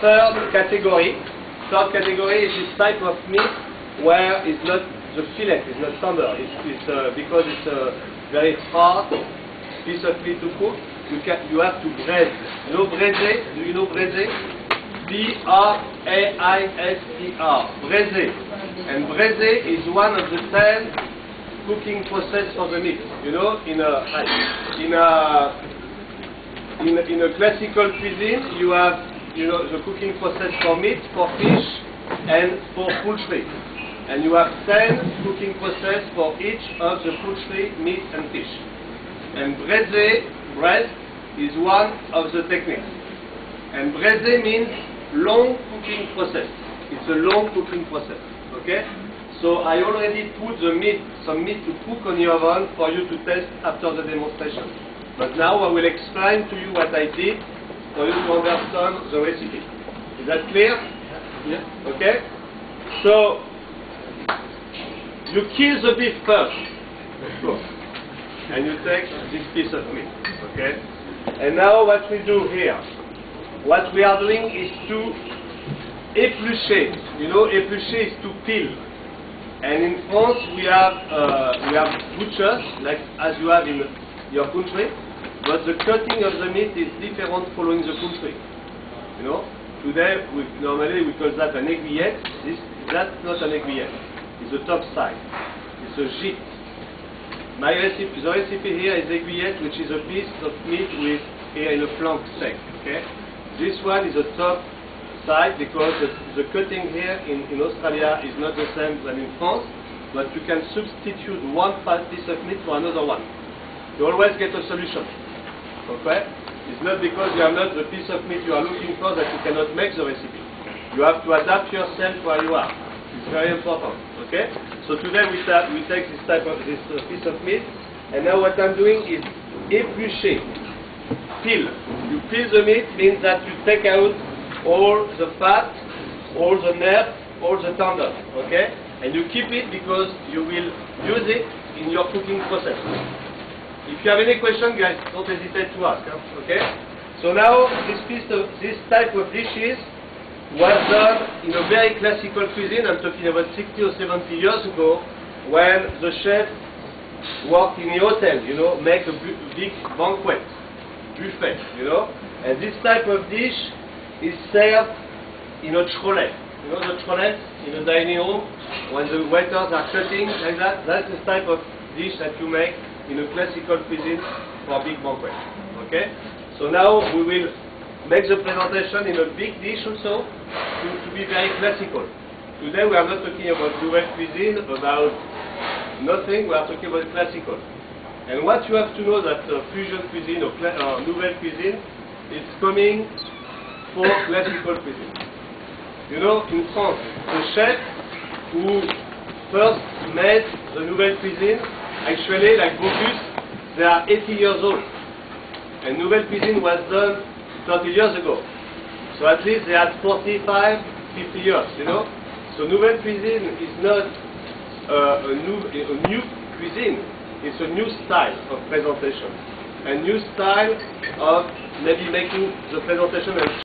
third category. Third category is this type of meat where it's not the fillet, it's not tender. Because it's a very hard piece of meat to cook. You have to braise. You know braise? Do you know braise? B-R-A-I-S-E-R. Braise. And braise is one of the 10 cooking process for the meat. You know, in a classical cuisine, you have the cooking process for meat, for fish, and for poultry. And you have 10 cooking process for each of the poultry, meat, and fish. And braise is one of the techniques. And braise means long cooking process. It's a long cooking process. Okay? So I already put some meat to cook on your oven for you to test after the demonstration. But now I will explain to you what I did for you to understand the recipe. Is that clear? Yeah. Okay? So you kill the beef first, of course, and you take this piece of meat. Okay? And now what we do here, what we are doing is to éplucher. You know, éplucher is to peel. And in France we have butchers, like as you have in your country, but the cutting of the meat is different following the country. You know, today normally we call that an aiguillette. That's not an aiguillette. It's the top side. It's a gîte. The recipe here is aiguillette, which is a piece of meat with here in a flank steak. Okay, this one is a top side because the cutting here in Australia is not the same than in France, but you can substitute one piece of meat for another one. You always get a solution. Okay? It's not because you have not the piece of meat you are looking for that you cannot make the recipe. You have to adapt yourself where you are. It's very important. Okay? So today we take this piece of meat, and now what I'm doing is éplucher. Peel. You peel the meat means that you take out all the fat, all the nerve, all the tendon, okay? And you keep it because you will use it in your cooking process. If you have any question, guys, don't hesitate to ask, okay? So now, this type of dishes was done in a very classical cuisine. I'm talking about 60 or 70 years ago, when the chef worked in the hotel, you know, make a big banquet, buffet, you know? And this type of dish is served in a trolley. You know the trolley in the dining room when the waiters are cutting like that? That's the type of dish that you make in a classical cuisine for a big banquet. Okay? So now we will make the presentation in a big dish also to be very classical. Today we are not talking about nouvelle cuisine, about nothing, we are talking about classical. And what you have to know that fusion cuisine or nouvelle cuisine is coming for classical cuisine. You know, in France, the chef who first made the nouvelle cuisine, actually, like Bocuse, they are 80 years old. And nouvelle cuisine was done 30 years ago. So at least they had 45, 50 years, you know. So nouvelle cuisine is not a new cuisine. It's a new style of presentation. A new style of maybe making the presentation